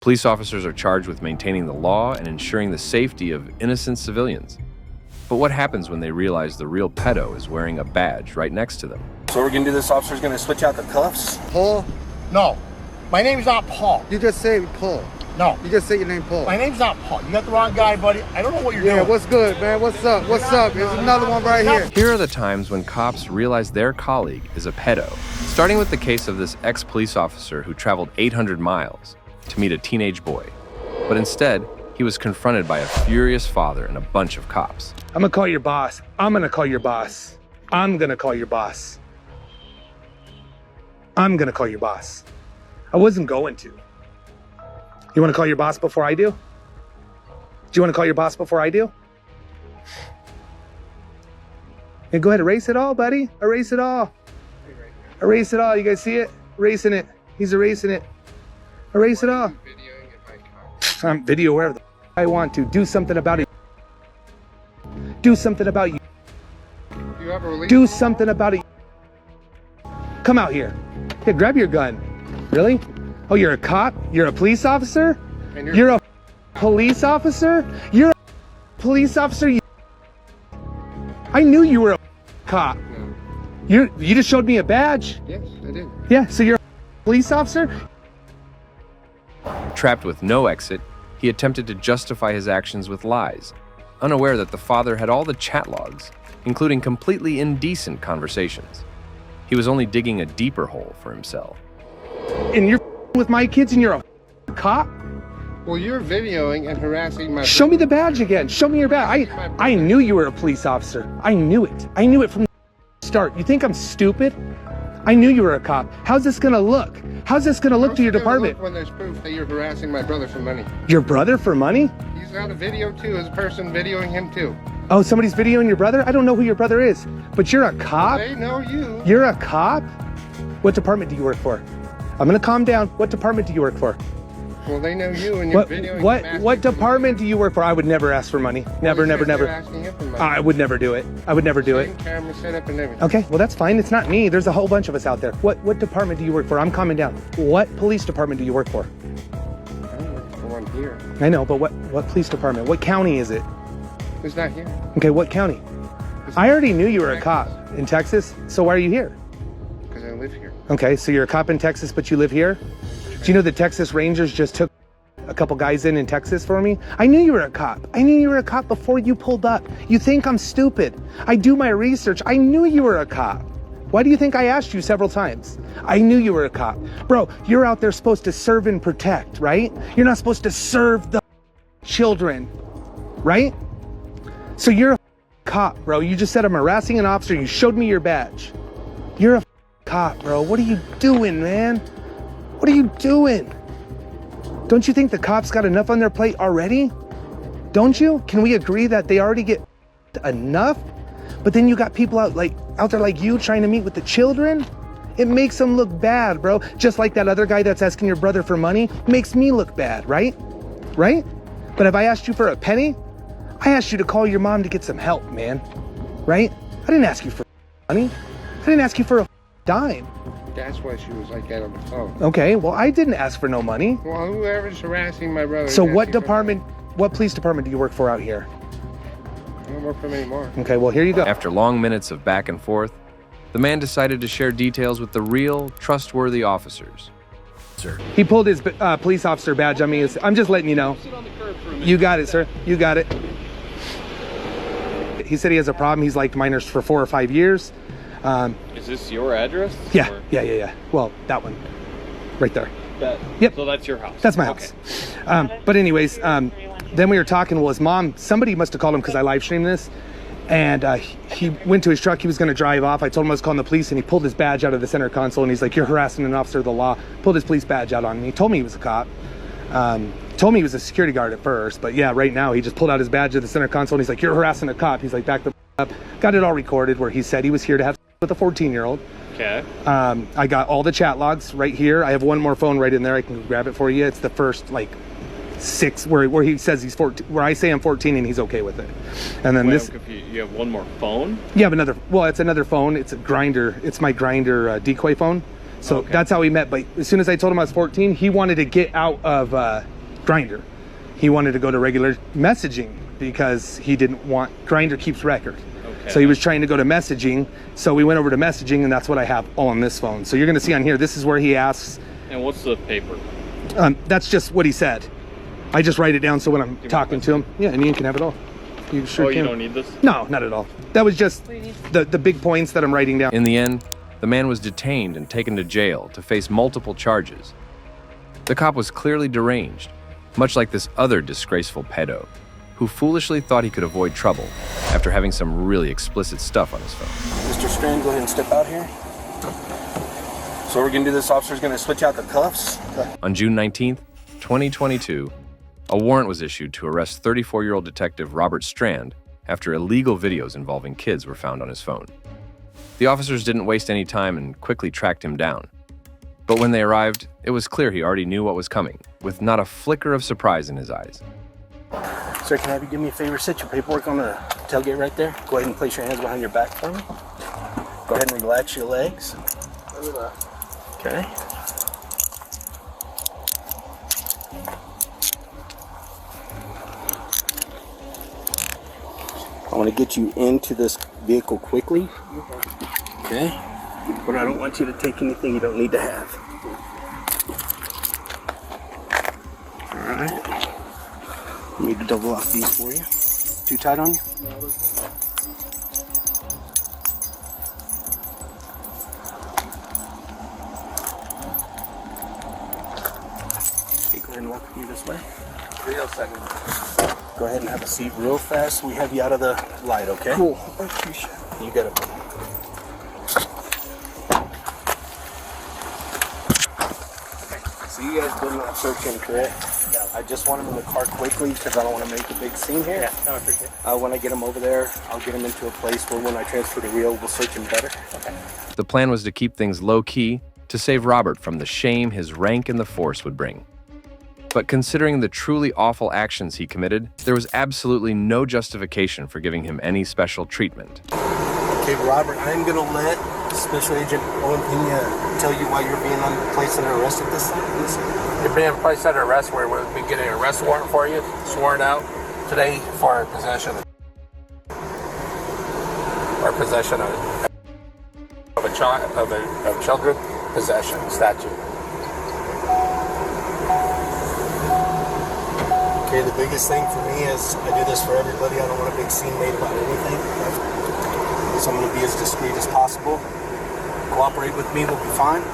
Police officers are charged with maintaining the law and ensuring the safety of innocent civilians. But what happens when they realize the real pedo is wearing a badge right next to them? So we're gonna do this, officer's gonna switch out the cuffs? Paul? No, my name's not Paul. You just say Paul. No. You just say your name Paul. My name's not Paul. You got the wrong guy, buddy. I don't know what you're doing. Yeah, what's good, man? What's up? What's up? There's another one right here. Here are the times when cops realize their colleague is a pedo. Starting with the case of this ex-police officer who traveled 800 miles to meet a teenage boy. But instead, he was confronted by a furious father and a bunch of cops. I'm gonna call your boss. I'm gonna call your boss. I'm gonna call your boss. I'm gonna call your boss. I wasn't going to. You wanna call your boss before I do? Do you wanna call your boss before I do? Yeah, go ahead, erase it all, buddy. Erase it all. Erase it all, you guys see it? Erasing it. He's erasing it. Erase it all. I'm video wherever the I want to. Do something about it. Do something about you. Do something about it. Come out here. Here, grab your gun. Really? Oh, you're a cop? You're a police officer? You're a police officer? You're a police officer? I knew you were a cop. No. You just showed me a badge. Yes, I did. Yeah, so you're a police officer? Trapped with no exit, he attempted to justify his actions with lies, unaware that the father had all the chat logs, including completely indecent conversations. He was only digging a deeper hole for himself. And you're with my kids and you're a cop? Well, you're videoing and harassing my... Show me the badge again. Show me your badge. I knew you were a police officer. I knew it. I knew it from the start. You think I'm stupid? I knew you were a cop. How's this gonna look? How's this gonna look to your department? When there's proof that you're harassing my brother for money. Your brother for money? He's got a video too, as a person videoing him too. Oh, somebody's videoing your brother? I don't know who your brother is, but you're a cop? They know you. You're a cop? What department do you work for? I'm gonna calm down. What department do you work for? Well, they know you and you're videoing. What department do you work for? I would never ask for money. Never, never, never. Asking him for money. I would never do it. I would never do it. Camera set up and everything. Okay, well that's fine. It's not me. There's a whole bunch of us out there. What department do you work for? I'm calming down. What police department do you work for? I don't work for one here. I know, but what police department? What county is it? It's not here. Okay, what county? I already knew you were a cop in Texas, so why are you here? Because I live here. Okay, so you're a cop in Texas, but you live here? Do you know the Texas Rangers just took a couple guys in Texas for me? I knew you were a cop. I knew you were a cop before you pulled up. You think I'm stupid. I do my research. I knew you were a cop. Why do you think I asked you several times? I knew you were a cop. Bro, you're out there supposed to serve and protect, right? You're not supposed to serve the children, right? So you're a cop, bro. You just said I'm harassing an officer. You showed me your badge. You're a cop, bro. What are you doing, man? What are you doing? Don't you think the cops got enough on their plate already? Don't you? Can we agree that they already get enough? But then you got people out there like you trying to meet with the children? It makes them look bad, bro. Just like that other guy that's asking your brother for money makes me look bad, right? Right? But if I asked you for a penny, I asked you to call your mom to get some help, man. Right? I didn't ask you for money. I didn't ask you for a dime. That's why she was like that on the phone. Okay, well, I didn't ask for no money. Well, whoever's harassing my brother... So what police department do you work for out here? I don't work for them anymore. Okay, well, here you go. After long minutes of back and forth, the man decided to share details with the real, trustworthy officers. Sir. He pulled his police officer badge on me. I'm just letting you know. You got it, sir. You got it. He said he has a problem. He's liked minors for 4 or 5 years. Is this your address? Yeah, or? Yeah. Well, that one, right there. Yep. So that's your house? That's my house. But anyways, then we were talking. Well, his mom, somebody must have called him because I live streamed this. And he went to his truck. He was going to drive off. I told him I was calling the police, and he pulled his badge out of the center console. And he's like, "You're harassing an officer of the law." Pulled his police badge out on me. He told me he was a cop. Told me he was a security guard at first. But yeah, right now he just pulled out his badge of the center console. And he's like, "You're harassing a cop." He's like, "Back the up." Got it all recorded where he said he was here to have with a 14-year-old. Okay. I got all the chat logs right here. I have one more phone right in there. I can grab it for you. It's the first 6 where he says he's 14, where I say I'm 14 and he's okay with it. And then you have one more phone? You have another. Well, it's another phone. It's a grinder. It's my grinder decoy phone. So that's how we met. But as soon as I told him I was 14, he wanted to get out of Grindr. He wanted to go to regular messaging because he didn't want, Grindr keeps record. So he was trying to go to messaging. So we went over to messaging, and that's what I have all on this phone. So you're going to see on here, this is where he asks. And what's the paper? That's just what he said. I just write it down so when I'm talking to him. Yeah, and Ian can have it all. You sure can. You don't need this? No, not at all. That was just the big points that I'm writing down. In the end, the man was detained and taken to jail to face multiple charges. The cop was clearly deranged, much like this other disgraceful pedo, who foolishly thought he could avoid trouble after having some really explicit stuff on his phone. Mr. Strand, go ahead and step out here. So we're gonna do this, officer's gonna switch out the cuffs. On June 19th, 2022, a warrant was issued to arrest 34-year-old detective Robert Strand after illegal videos involving kids were found on his phone. The officers didn't waste any time and quickly tracked him down. But when they arrived, it was clear he already knew what was coming, with not a flicker of surprise in his eyes. Sir, can I have you do me a favor? Sit your paperwork on the tailgate right there. Go ahead and place your hands behind your back for me. Go ahead and relax your legs. Okay. I want to get you into this vehicle quickly. Okay. But I don't want you to take anything you don't need to have. All right. I need to double off these for you. Too tight on you? Okay, go ahead and walk with me this way. Real second. Go ahead and have a seat real fast. We have you out of the light, okay? Cool. I appreciate it. You got it. So you guys did not search him, correct? No. I just want him in the car quickly because I don't want to make a big scene here. Yeah, no, I appreciate it. When I get him over there, I'll get him into a place where when I transfer to Rio, we'll search him better. Okay. The plan was to keep things low-key to save Robert from the shame his rank in the force would bring. But considering the truly awful actions he committed, there was absolutely no justification for giving him any special treatment. Okay, Robert, I'm going to let Special Agent Owen Pena tell you why you're being placed under arrest at this time. You're being placed under arrest where we'll be getting an arrest warrant for you, sworn out today for possession of a child of children possession statute. Okay, the biggest thing for me is I do this for everybody. I don't want a big scene made about anything. So I'm going to be as discreet as possible. Cooperate with me, we'll be fine.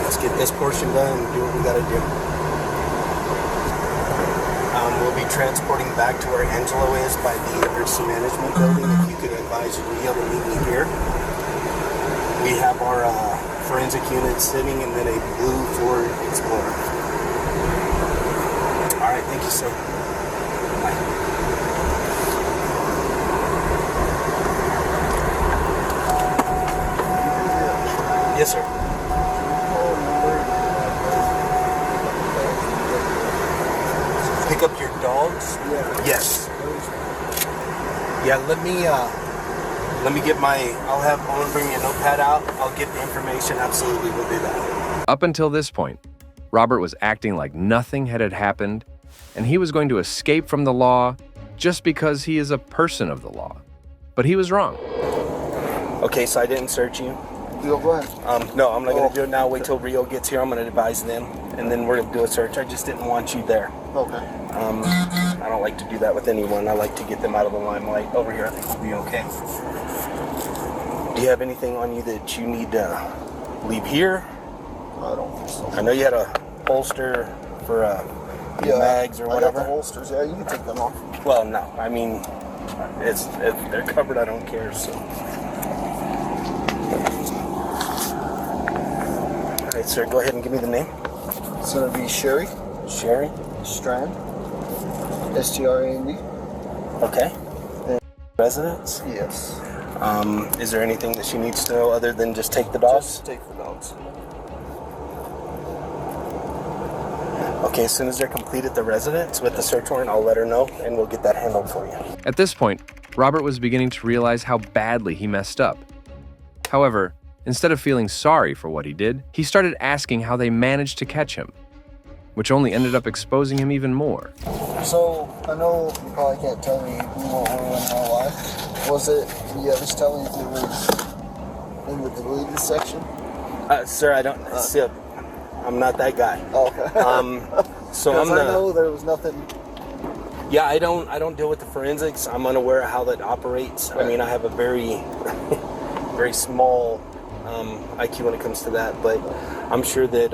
Let's get this portion done and do what we got to do. We'll be transporting back to where Angelo is by the emergency management building. If you could advise Rio to meet me here. We have our forensic unit sitting and then a blue Ford Explorer. All right, thank you, sir. Bye. Yes, sir. Pick up your dogs? Yeah. Yes. Yeah, let me get I'll have Owen bring me a notepad out. I'll get the information. Absolutely, we'll do that. Up until this point, Robert was acting like nothing had happened, and he was going to escape from the law just because he is a person of the law. But he was wrong. Okay, so I didn't search you. Go ahead. No, I'm not going to do it now. Wait till Rio gets here. I'm going to advise them, and then we're going to do a search. I just didn't want you there. Okay. I don't like to do that with anyone. I like to get them out of the limelight. Over here, I think we'll be okay. Do you have anything on you that you need to leave here? I don't think so. I know you had a holster for mags or whatever. I got the holsters. Yeah, you can take them off. Well, no. I mean, if they're covered, I don't care. So. All right, sir. Go ahead and give me the name. It's gonna be Sherry Strand. S-T-R-A-N-D. Okay. And residence? Yes. Is there anything that she needs to know other than just take the dogs? Just take the dogs. Okay, as soon as they're completed the residence with the search warrant, I'll let her know and we'll get that handled for you. At this point, Robert was beginning to realize how badly he messed up. However, instead of feeling sorry for what he did, he started asking how they managed to catch him, which only ended up exposing him even more. So, I know you probably can't tell me what were in my life. Was it, you ever tell me if it was in the deleted section? Sir, I don't, I'm not that guy. Okay. So I know there was nothing. Yeah, I don't deal with the forensics. I'm unaware of how that operates. Right. I mean, I have a very, very small IQ when it comes to that, but I'm sure that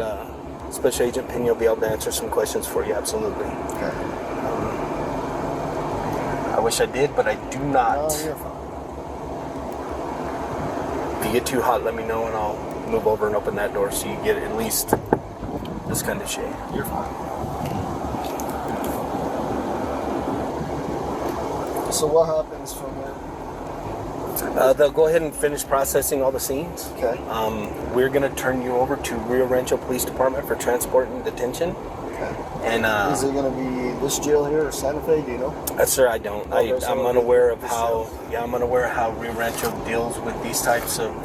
Special Agent Pena will be able to answer some questions for you, absolutely. Okay. I wish I did, but I do not. No, you're fine. If you get too hot, let me know and I'll move over and open that door so you get at least this kind of shade. You're fine. So what happens from here? They'll go ahead and finish processing all the scenes. Okay. We're going to turn you over to Rio Rancho Police Department for transport and detention. Okay. And is it going to be this jail here or Santa Fe? Do you know? Sir, I don't. Okay, so I'm unaware of how. Yeah, I'm unaware of how Rio Rancho deals with these types of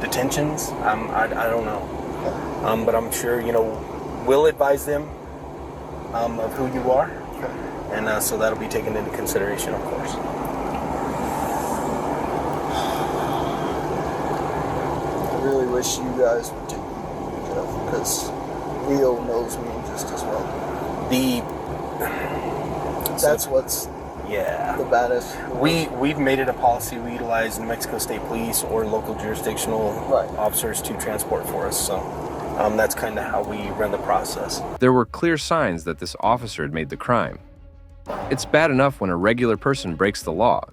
detentions. I don't know. Okay. But I'm sure we'll advise them of who you are, Okay. and so that'll be taken into consideration, of course. I really wish you guys would take me to jail because Leo knows me just as well. That's what's Yeah. the baddest. We've made it a policy we utilize New Mexico State Police or local jurisdictional Right. officers to transport for us. So that's kind of how we run the process. There were clear signs that this officer had made the crime. It's bad enough when a regular person breaks the law,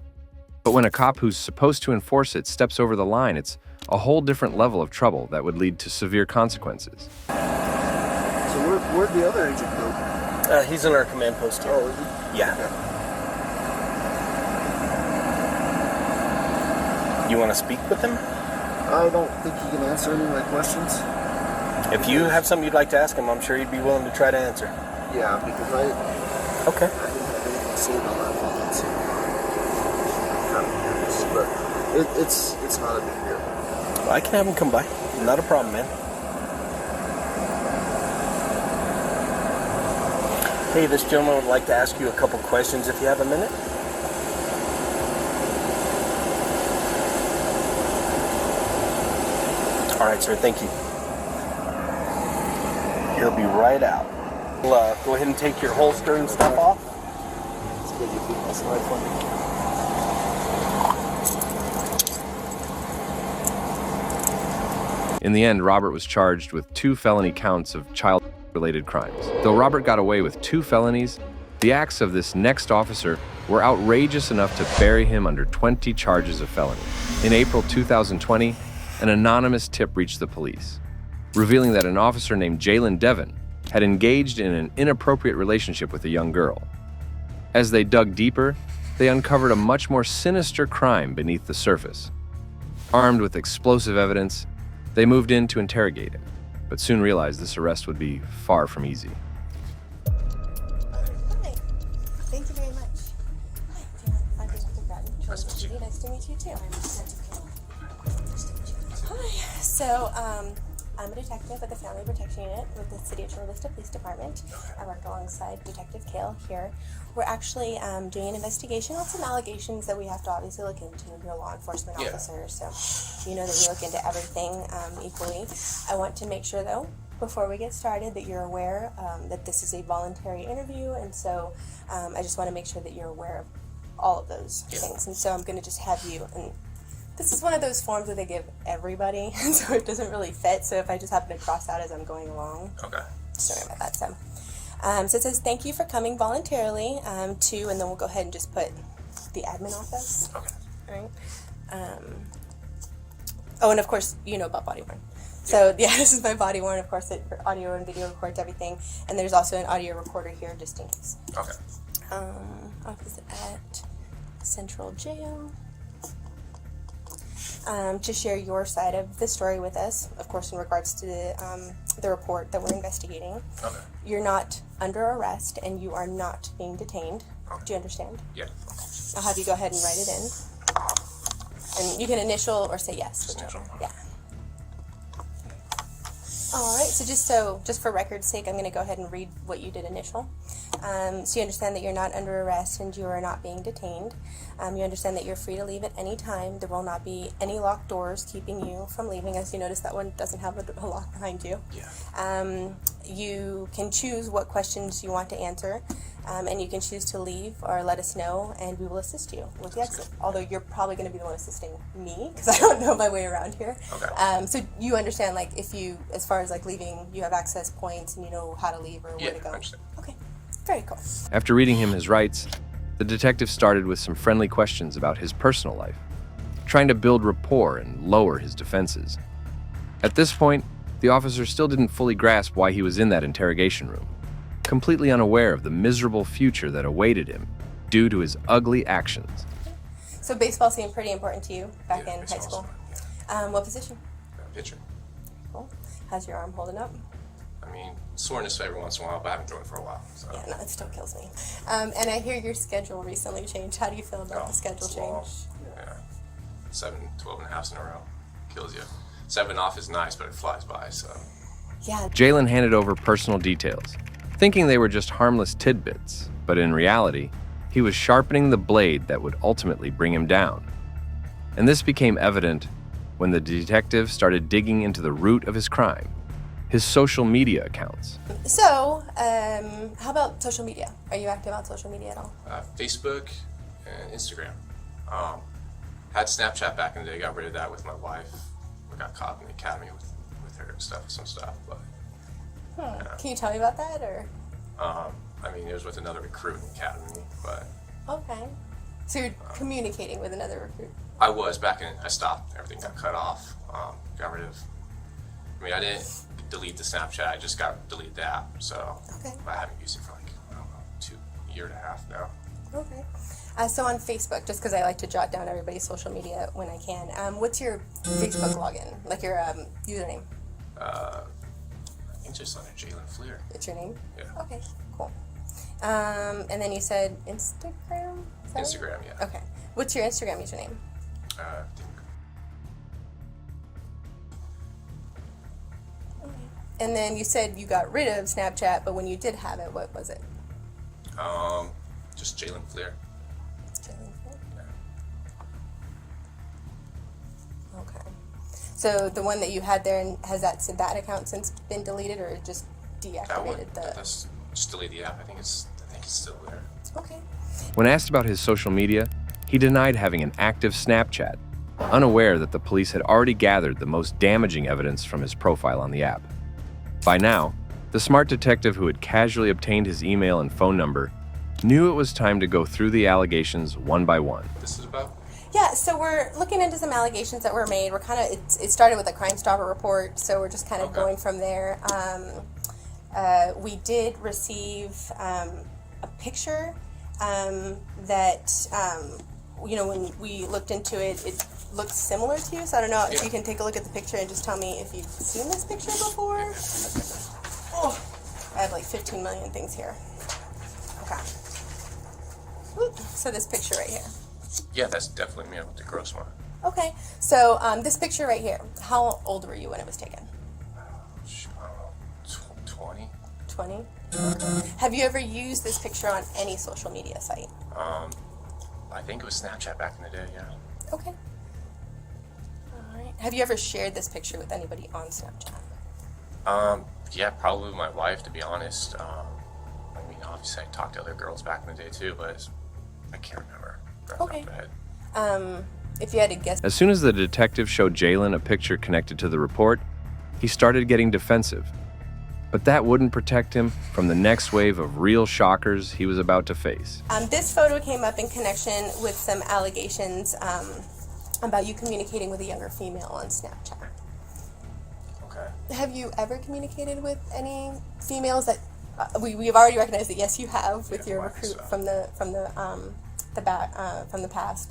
but when a cop who's supposed to enforce it steps over the line, it's a whole different level of trouble that would lead to severe consequences. So where'd the other agent go? He's in our command post here. Oh, is he? Yeah. You want to speak with him? I don't think he can answer any of my questions. If you have something you'd like to ask him, I'm sure he'd be willing to try to answer. Yeah, because I Okay. didn't have anything to say about that phone, so kind of curious, but it's not a big deal. Well, I can have him come by. Not a problem, man. Hey, this gentleman would like to ask you a couple questions if you have a minute. All right, sir. Thank you. He'll be right out. We'll go ahead and take your holster and stuff off. It's good you keep this life on me. In the end, Robert was charged with 2 felony counts of child-related crimes. Though Robert got away with 2 felonies, the acts of this next officer were outrageous enough to bury him under 20 charges of felony. In April 2020, an anonymous tip reached the police, revealing that an officer named Jaylen Devon had engaged in an inappropriate relationship with a young girl. As they dug deeper, they uncovered a much more sinister crime beneath the surface. Armed with explosive evidence, they moved in to interrogate him, but soon realized this arrest would be far from easy. Hi. Thank you very much. Hi, I'm Detective Bratton. Nice to meet you too. Hi. So, I'm a detective at the Family Protection Unit with the City of Chula Vista Police Department. I work alongside Detective Kale here. We're actually doing an investigation on some allegations that we have to obviously look into. You're a law enforcement officer, so you know that we look into everything equally. I want to make sure, though, before we get started, that you're aware that this is a voluntary interview, and so I just want to make sure that you're aware of all of those things. And so I'm going to just have you, and this is one of those forms that they give everybody, so it doesn't really fit. So if I just happen to cross out as I'm going along, sorry about that. So it says, thank you for coming voluntarily to, and then we'll go ahead and just put the admin office. Okay. All right. Oh, and of course, you know about body worn. So yeah, this is my body worn. Of course, it audio and video records everything, and there's also an audio recorder here just in case. Okay. Office at Central Jail. To share your side of the story with us, of course, in regards to the report that we're investigating. Okay. You're not under arrest and you are not being detained. Do you understand? Yeah. I'll have you go ahead and write it in. And you can initial or say yes. Just initial. Yeah. All right, just for record's sake, I'm going to go ahead and read what you did initial. So you understand that you're not under arrest and you are not being detained. You understand that you're free to leave at any time. There will not be any locked doors keeping you from leaving. As you notice, that one doesn't have a lock behind you. Yeah. You can choose what questions you want to answer, and you can choose to leave or let us know, and we will assist you with the exit. Although you're probably going to be the one assisting me, because I don't know my way around here. Okay. So you understand, like, if you, as far as like leaving, you have access points and you know how to leave or where to go. I understand. Okay, very cool. After reading him his rights, the detective started with some friendly questions about his personal life, trying to build rapport and lower his defenses. At this point, the officer still didn't fully grasp why he was in that interrogation room, completely unaware of the miserable future that awaited him due to his ugly actions. So baseball seemed pretty important to you back Yeah, in it's high school. awesome. What position? Pitcher. Cool. How's your arm holding up? I mean, soreness every once in a while, but I haven't thrown it for a while. So. Yeah, no, it still kills me. And I hear your schedule recently changed. How do you feel about the schedule it's long. change? Yeah. 7, 12 and a half in a row. Kills you. 7 off is nice, but it flies by, so. Yeah. Jaylen handed over personal details, thinking they were just harmless tidbits, but in reality, he was sharpening the blade that would ultimately bring him down. And this became evident when the detective started digging into the root of his crime, his social media accounts. So, how about social media? Are you active on social media at all? Facebook and Instagram. Had Snapchat back in the day, got rid of that with my wife. We got caught in the academy with her and some stuff, but. Can you tell me about that, or? I mean, it was with another recruit in the academy, but. Okay. So you're communicating with another recruit? I was back in. I stopped. Everything got cut off. Got rid of. I mean, I didn't delete the Snapchat. I just deleted the app. So. Okay. I haven't used it for like, I don't know, 2 years and a half now. Okay. So on Facebook, just because I like to jot down everybody's social media when I can, what's your Facebook login? Like your username? I think just under Jaylen Fleer. It's your name? Yeah. Okay, cool. And then you said Instagram? Is that Instagram, right? yeah. Okay. What's your Instagram username? I think. And then you said you got rid of Snapchat, but when you did have it, what was it? Just Jaylen Fleer. Okay. So the one that you had there, has that account since been deleted, or just deactivated? That's just delete the app. I think it's still there. Okay. When asked about his social media, he denied having an active Snapchat, unaware that the police had already gathered the most damaging evidence from his profile on the app. By now, the smart detective who had casually obtained his email and phone number knew it was time to go through the allegations one by one. This is about? Yeah, so we're looking into some allegations that were made. We're kind of, it started with a Crime Stopper report, so we're just kind of going from there. We did receive a picture that, when we looked into it, it looks similar to you. So I don't know if you can take a look at the picture and just tell me if you've seen this picture before. Oh, I have like 15 million things here. Okay. So this picture right here. Yeah, that's definitely me with the gross one. Okay, so this picture right here, how old were you when it was taken? I don't know, 20. 20? Have you ever used this picture on any social media site? I think it was Snapchat back in the day, yeah. Okay. All right. Have you ever shared this picture with anybody on Snapchat? Yeah, probably with my wife, to be honest. I mean, obviously I talked to other girls back in the day too, but I can't remember. Okay. If you had to guess. As soon as the detective showed Jaylen a picture connected to the report, he started getting defensive. But that wouldn't protect him from the next wave of real shockers he was about to face. This photo came up in connection with some allegations about you communicating with a younger female on Snapchat. Okay. Have you ever communicated with any females that we've already recognized that yes you have with your recruit from the past?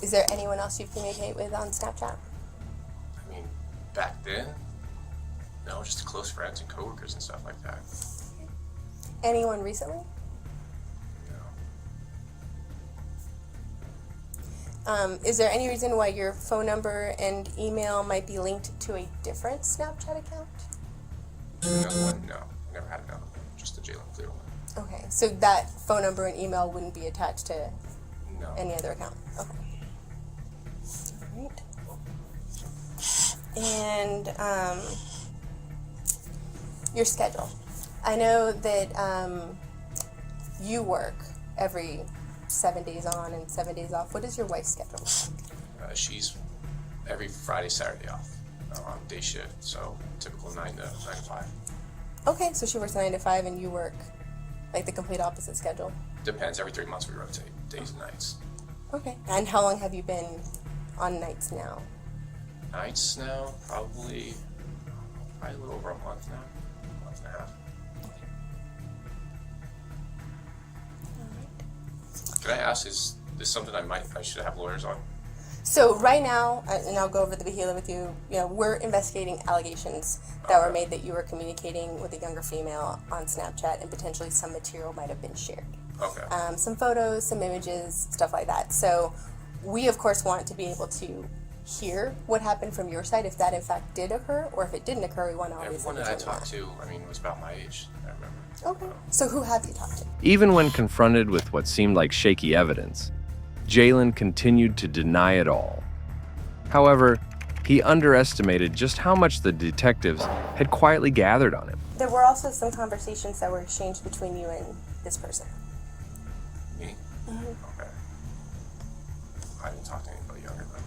Is there anyone else you've communicated with on Snapchat? I mean, back then, no, just close friends and coworkers and stuff like that. Anyone recently? No. Is there any reason why your phone number and email might be linked to a different Snapchat account? Another one? No, I never had another one. Just the Jaylen clear one. Okay, so that phone number and email wouldn't be attached to any other account? Okay. All right. And your schedule. I know that you work every 7 days on and 7 days off. What is your wife's schedule? She's every Friday, Saturday off on day shift, so typical 9 to 5. Okay, so she works 9 to 5 and you work like the complete opposite schedule? Depends. Every 3 months we rotate days and nights. Okay. And how long have you been on nights now? Nights now, probably a little over a month now. A month and a half. Can I ask, is this something I should have lawyers on? So right now, and I'll go over the Bahila with you, we're investigating allegations that were made that you were communicating with a younger female on Snapchat and potentially some material might have been shared. Okay. Some photos, some images, stuff like that. So we, of course, want to be able to hear what happened from your side, if that in fact did occur, or if it didn't occur, we want to always Everyone that I talked to, was about my age, I remember. Okay. So who have you talked to? Even when confronted with what seemed like shaky evidence, Jaylen continued to deny it all. However, he underestimated just how much the detectives had quietly gathered on him. There were also some conversations that were exchanged between you and this person. Me? Mm-hmm. Okay. I didn't talk to anybody younger though.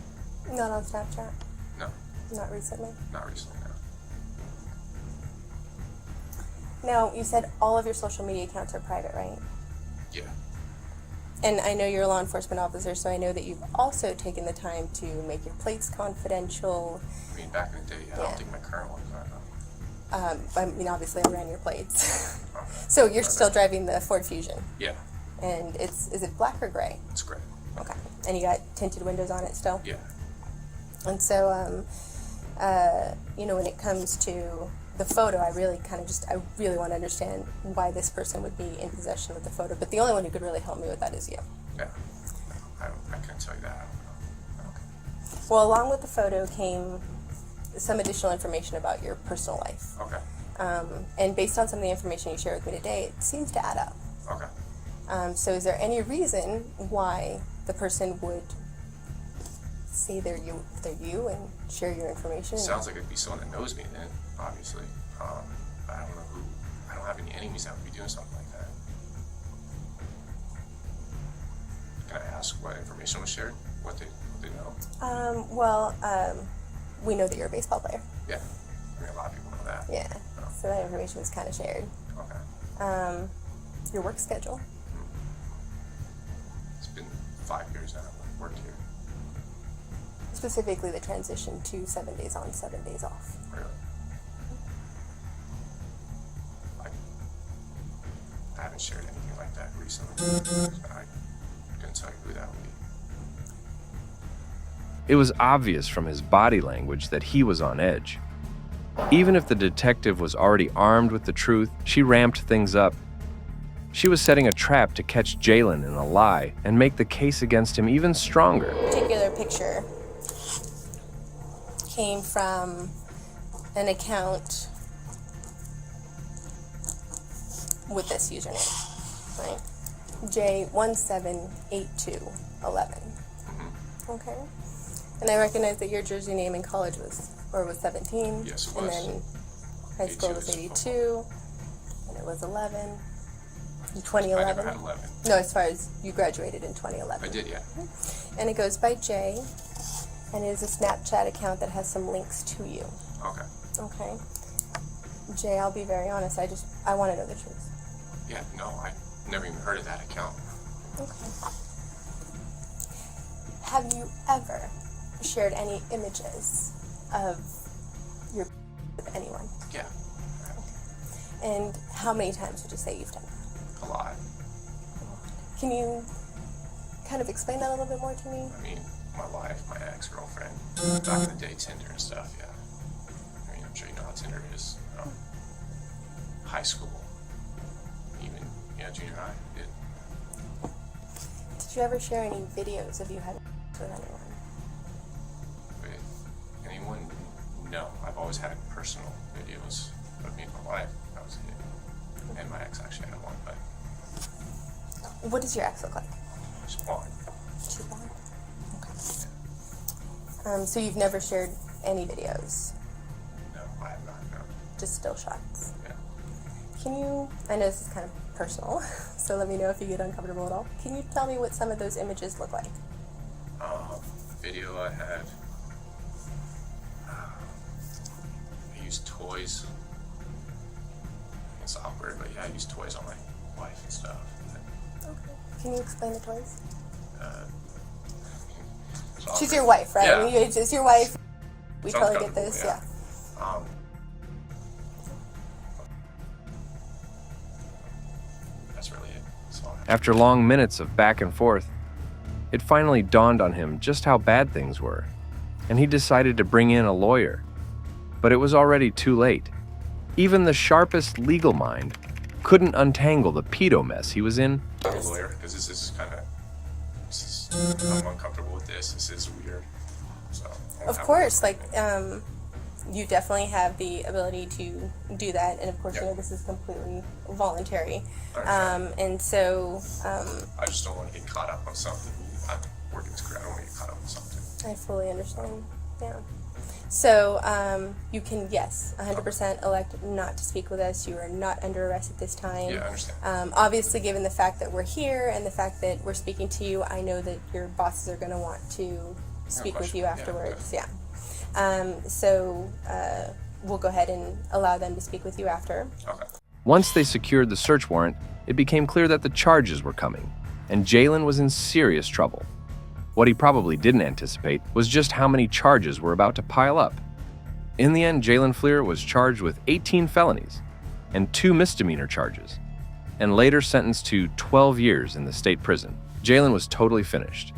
Not on Snapchat? No. Not recently? Not recently, no. Now, you said all of your social media accounts are private, right? Yeah. And I know you're a law enforcement officer, so I know that you've also taken the time to make your plates confidential. I mean, back in the day, I don't think my current ones are though. I mean, obviously I ran your plates. Okay. So you're still driving the Ford Fusion? Yeah. And is it black or gray? It's gray. Okay. And you got tinted windows on it still? Yeah. And so, when it comes to the photo, I really want to understand why this person would be in possession of the photo. But the only one who could really help me with that is you. Yeah. No, I can't tell you that. I don't know. Okay. Well, along with the photo came some additional information about your personal life. Okay. And based on some of the information you shared with me today, it seems to add up. Okay. So is there any reason why the person would say they're you and share your information? Sounds like it'd be someone that knows me then, obviously. I don't know who. I don't have any enemies that would be doing something like that. Can I ask what information was shared? What they know? We know that you're a baseball player. Yeah. I mean, a lot of people know that. Yeah. Oh. So that information was kind of shared. Okay. Your work schedule. It's been 5 years now I've worked here. Specifically the transition to 7 days on, 7 days off. Really? I haven't shared anything like that recently. So I couldn't tell you who that would be. It was obvious from his body language that he was on edge. Even if the detective was already armed with the truth, she ramped things up. She was setting a trap to catch Jaylen in a lie and make the case against him even stronger. This particular picture came from an account with this username, right? J178211. Okay. And I recognize that your jersey name in college was 17. Yes, it was. And then high school was 82. And it was 11. In 2011. I never had 11. No, as far as you graduated in 2011. I did, yeah. And it goes by Jay. And it is a Snapchat account that has some links to you. Okay. Okay. Jay, I'll be very honest. I want to know the truth. Yeah, no, I never even heard of that account. Okay. Have you ever shared any images of your with anyone? Yeah. And how many times would you say you've done that? A lot. Can you kind of explain that a little bit more to me? I mean, my wife, my ex-girlfriend, back in the day, Tinder and stuff, yeah. I mean, I'm sure you know how Tinder is. High school, even, junior high, Did you ever share any videos of you having with anyone? With anyone? No. I've always had personal videos of me and my wife. That was it. And my ex actually had one, but... What does your ex look like? She's blonde. She's blonde? Okay. So you've never shared any videos? No, I have not, no. Just still shots? Yeah. Can you, I know this is kind of personal, so let me know if you get uncomfortable at all. Can you tell me what some of those images look like? Video I had, I used toys. It's awkward, but yeah, I used toys on my wife and stuff. Okay. Can you explain the toys? It's She's awkward. your wife, right? Yeah. I mean, it's your wife. We Sounds totally get comfortable, this, yeah. yeah. That's really it. That's all I have. After long minutes of back and forth, it finally dawned on him just how bad things were, and he decided to bring in a lawyer. But it was already too late. Even the sharpest legal mind couldn't untangle the pedo mess he was in. I'm a lawyer, because this is kind of, I'm uncomfortable with this. This is weird. So, Of course, like, you definitely have the ability to do that, and of course, you know, this is completely voluntary. And so, I just don't want to get caught up on something. I'm working this career, I don't want to get caught up on something. I fully understand, yeah. So, you can, yes, 100% elect not to speak with us. You are not under arrest at this time. Yeah, I understand. Obviously, given the fact that we're here and the fact that we're speaking to you, I know that your bosses are going to want to speak with you afterwards, yeah. So, we'll go ahead and allow them to speak with you after. Okay. Once they secured the search warrant, it became clear that the charges were coming, and Jaylen was in serious trouble. What he probably didn't anticipate was just how many charges were about to pile up. In the end, Jaylen Fleer was charged with 18 felonies and 2 misdemeanor charges, and later sentenced to 12 years in the state prison. Jaylen was totally finished.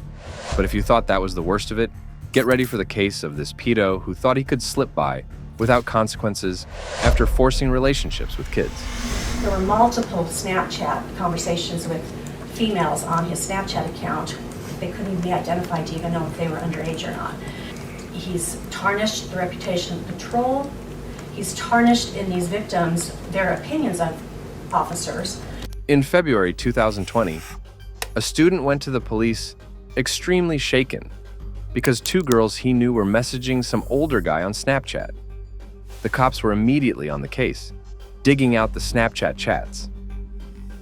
But if you thought that was the worst of it, get ready for the case of this pedo who thought he could slip by without consequences after forcing relationships with kids. There were multiple Snapchat conversations with females on his Snapchat account. They couldn't even be identified to even know if they were underage or not. He's tarnished the reputation of patrol. He's tarnished in these victims their opinions of officers. In February 2020, a student went to the police extremely shaken because 2 girls he knew were messaging some older guy on Snapchat. The cops were immediately on the case, digging out the Snapchat chats.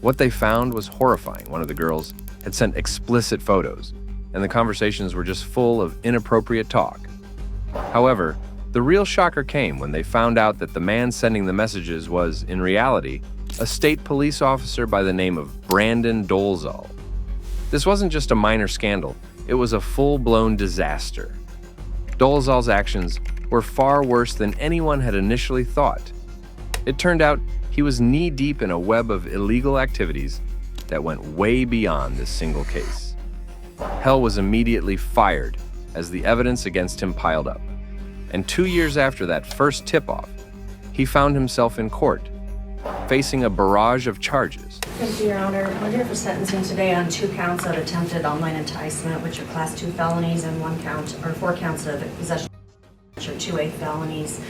What they found was horrifying. One of the girls had sent explicit photos, and the conversations were just full of inappropriate talk. However, the real shocker came when they found out that the man sending the messages was, in reality, a state police officer by the name of Brandon Dolezal. This wasn't just a minor scandal, it was a full-blown disaster. Dolezal's actions were far worse than anyone had initially thought. It turned out he was knee-deep in a web of illegal activities that went way beyond this single case. Hell was immediately fired as the evidence against him piled up. And 2 years after that first tip-off, he found himself in court, facing a barrage of charges. Thank you, Your Honor. We're here for sentencing today on 2 counts of attempted online enticement, which are Class 2 felonies, and 4 counts of possession, which are 2A felonies.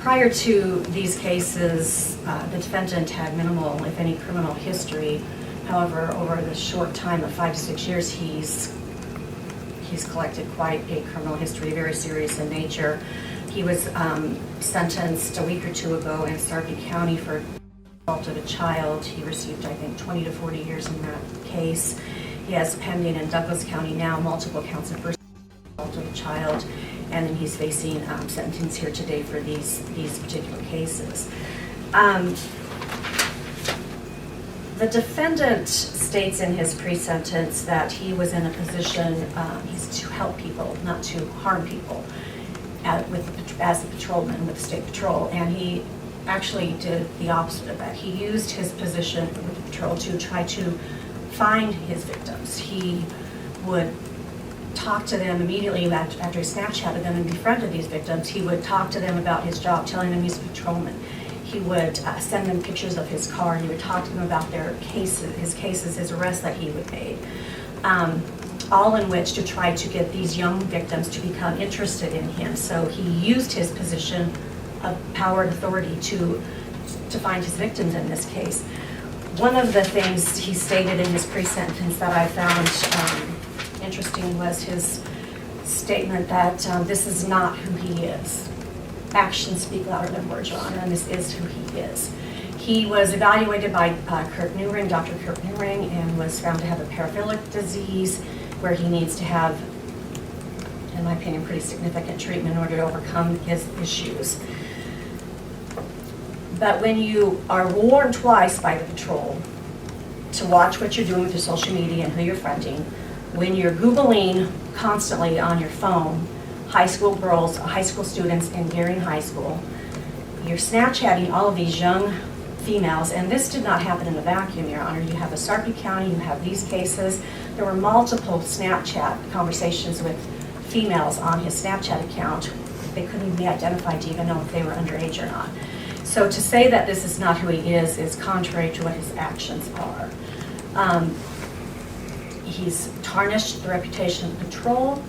Prior to these cases, the defendant had minimal, if any, criminal history. However, over the short time of 5 to 6 years, he's collected quite a criminal history, very serious in nature. He was sentenced a week or 2 ago in Sarpy County for assault of a child. He received, I think, 20 to 40 years in that case. He has pending in Douglas County now multiple counts of first assault of a child, and then he's facing sentencing here today for these particular cases. The defendant states in his pre-sentence that he was in a position, he's to help people, not to harm people, as a patrolman with the State Patrol, and he actually did the opposite of that. He used his position with the patrol to try to find his victims. He would talk to them immediately after he Snapchatted them and befriended these victims. He would talk to them about his job, telling them he's a patrolman. He would send them pictures of his car, and he would talk to them about their cases, his arrests that he would make. all in which to try to get these young victims to become interested in him. So he used his position of power and authority to find his victims in this case. One of the things he stated in his pre-sentence that I found interesting was his statement that this is not who he is. Actions speak louder than words, Your Honor, and this is who he is. He was evaluated by Dr. Kurt Newring, and was found to have a paraphilic disease where he needs to have, in my opinion, pretty significant treatment in order to overcome his issues. But when you are warned twice by the patrol to watch what you're doing with your social media and who you're friending, when you're Googling constantly on your phone, high school girls, high school students in Gearing High School, you're Snapchatting all of these young females, and this did not happen in a vacuum, Your Honor. You have a Sarpy County, you have these cases. There were multiple Snapchat conversations with females on his Snapchat account. They couldn't even be identified to even know if they were underage or not. So to say that this is not who he is contrary to what his actions are. He's tarnished the reputation of the patrol.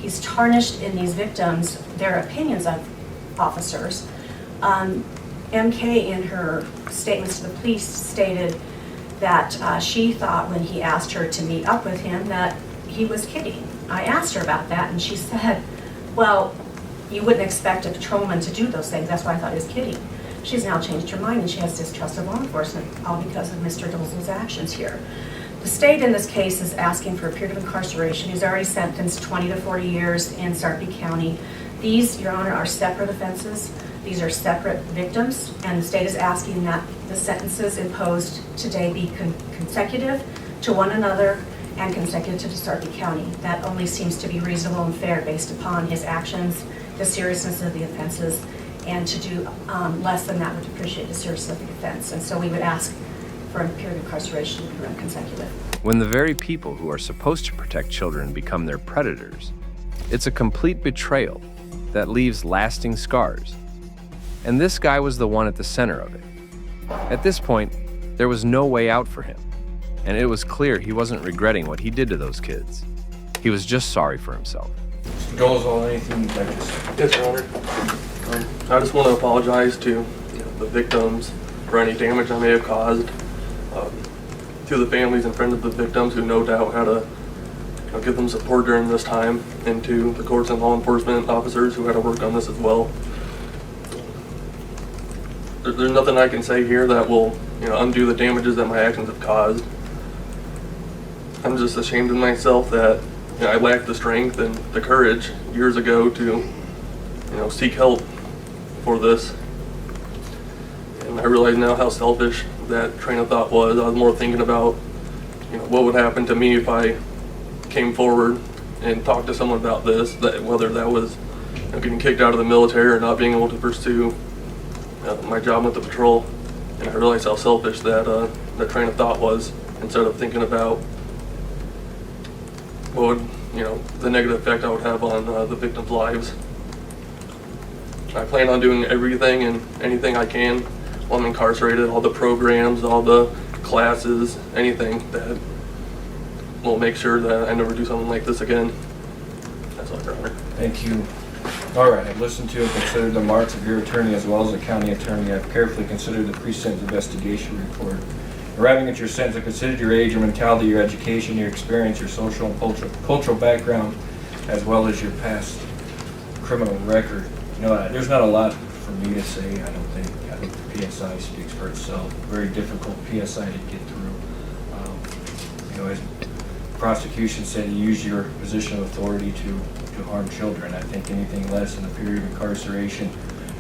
He's tarnished in these victims their opinions of officers. MK, in her statements to the police, stated that she thought when he asked her to meet up with him that he was kidding. I asked her about that, and she said, well, you wouldn't expect a patrolman to do those things. That's why I thought he was kidding. She's now changed her mind, and she has distrust of law enforcement, all because of Mr. Dolezal's actions here. The state in this case is asking for a period of incarceration. He's already sentenced 20 to 40 years in Sarpy County. These, Your Honor, are separate offenses. These are separate victims, and the state is asking that the sentences imposed today be consecutive to one another and consecutive to Sarpy County. That only seems to be reasonable and fair based upon his actions, the seriousness of the offenses, and to do less than that would depreciate the seriousness of the offense. And so we would ask for a period of incarceration to be run consecutive. When the very people who are supposed to protect children become their predators, it's a complete betrayal that leaves lasting scars. And this guy was the one at the center of it. At this point, there was no way out for him, and it was clear he wasn't regretting what he did to those kids. He was just sorry for himself. Dolezal, anything you'd like to say? Yes, Your Honor. I just want to apologize to the victims for any damage I may have caused, to the families and friends of the victims who no doubt had to give them support during this time, and to the courts and law enforcement officers who had to work on this as well. There's nothing I can say here that will undo the damages that my actions have caused. I'm just ashamed of myself that I lacked the strength and the courage years ago to seek help for this. And I realize now how selfish that train of thought was. I was more thinking about what would happen to me if I came forward and talked to someone about this, that whether that was getting kicked out of the military or not being able to pursue my job with the patrol. And I realized how selfish that train of thought was, instead of thinking about what would, the negative effect I would have on the victims' lives. I plan on doing everything and anything I can while I'm incarcerated, all the programs, all the classes, anything that will make sure that I never do something like this again. That's all, Your Honor. Thank you. All right, I've listened to and considered the remarks of your attorney as well as the county attorney. I've carefully considered the pre-sentence investigation report. Arriving at your sentence, I've considered your age, your mentality, your education, your experience, your social and cultural background, as well as your past criminal record. There's not a lot for me to say, I don't think. I think the PSI speaks for itself. Very difficult PSI to get through. As the prosecution said, you use your position of authority to harm children. I think anything less than a period of incarceration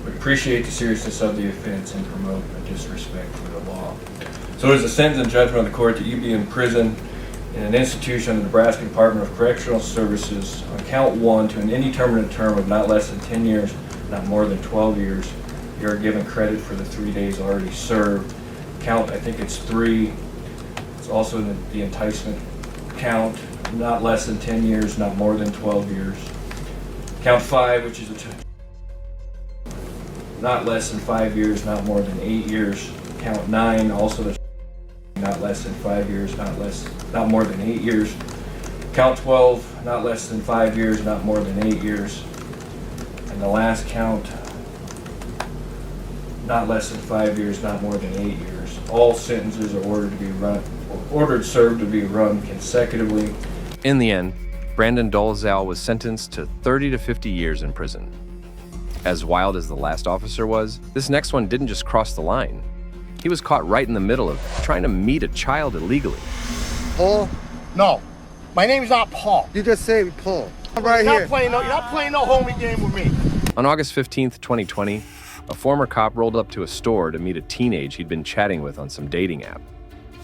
would appreciate the seriousness of the offense and promote a disrespect for the law. So it is the sentence and judgment of the court that you be in prison in an institution of the Nebraska Department of Correctional Services on count 1 to an indeterminate term of not less than 10 years, not more than 12 years. You are given credit for the 3 days already served. Count, I think it's 3. It's also the enticement count, not less than 10 years, not more than 12 years. Count 5, which is not less than 5 years, not more than 8 years. Count 9, also not less than 5 years, not more than 8 years. Count 12, not less than 5 years, not more than 8 years. And the last count, not less than 5 years, not more than 8 years. All sentences are ordered served to be run consecutively. In the end, Brandon Dolezal was sentenced to 30 to 50 years in prison. As wild as the last officer was, this next one didn't just cross the line. He was caught right in the middle of trying to meet a child illegally. Paul? No. My name's not Paul. You just say Paul. I'm right You're here. You're not playing no homie game with me. On August 15th, 2020, a former cop rolled up to a store to meet a teenage he'd been chatting with on some dating app.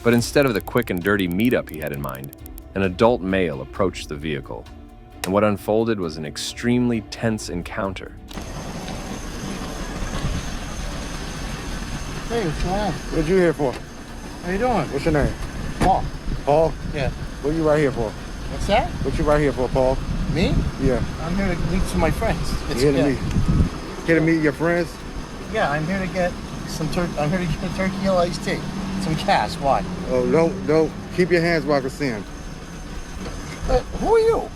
But instead of the quick and dirty meetup he had in mind, an adult male approached the vehicle. And what unfolded was an extremely tense encounter. Hey, what's going on? What you here for? How you doing? What's your name? Paul. Paul? Yeah. What you right here for? What's that? What you right here for, Paul? Me? Yeah. I'm here to meet some of my friends. Here to meet. Here to meet your friends? Yeah, I'm here to get some I'm here to get a Turkey Hill iced tea. Some cash. Why? Oh, don't. Keep your hands where I can see them. Who are you?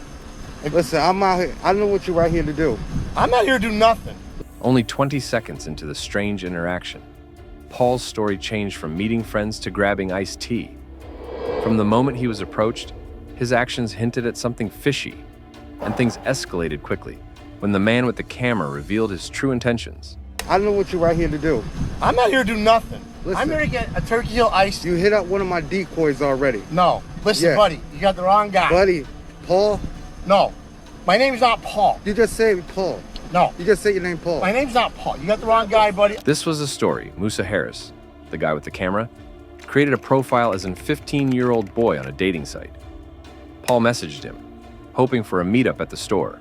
Listen, I'm out here. I know what you're right here to do. I'm not here to do nothing. Only 20 seconds into the strange interaction, Paul's story changed from meeting friends to grabbing iced tea. From the moment he was approached, his actions hinted at something fishy, and things escalated quickly when the man with the camera revealed his true intentions. I know what you're right here to do. I'm not here to do nothing. Listen, I'm here to get a Turkey Hill iced tea. You hit up one of my decoys already. No. Listen, buddy, you got the wrong guy. Buddy, Paul? No. My name's not Paul. You just say Paul. No. You just say your name Paul. My name's not Paul. You got the wrong guy, buddy. This was a story Musa Harris, the guy with the camera, created a profile as a 15-year-old boy on a dating site. Paul messaged him, hoping for a meetup at the store.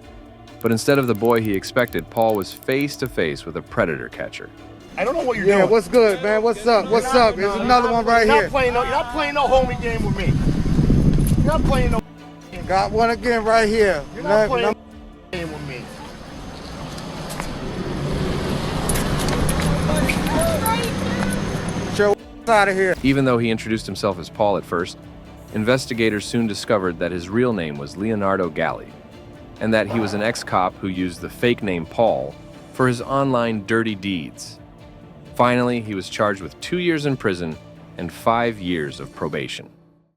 But instead of the boy he expected, Paul was face-to-face with a predator catcher. I don't know what you're doing. Yeah, what's good, man? What's up? What's up? There's another one right here. You're not playing no homie game with me. You're not playing no game. Got one again right here. You're not playing no game with me. Show out of here. Even though he introduced himself as Paul at first, investigators soon discovered that his real name was Leonardo Galli, and that he was an ex-cop who used the fake name Paul for his online dirty deeds. Finally, he was charged with 2 years in prison and 5 years of probation.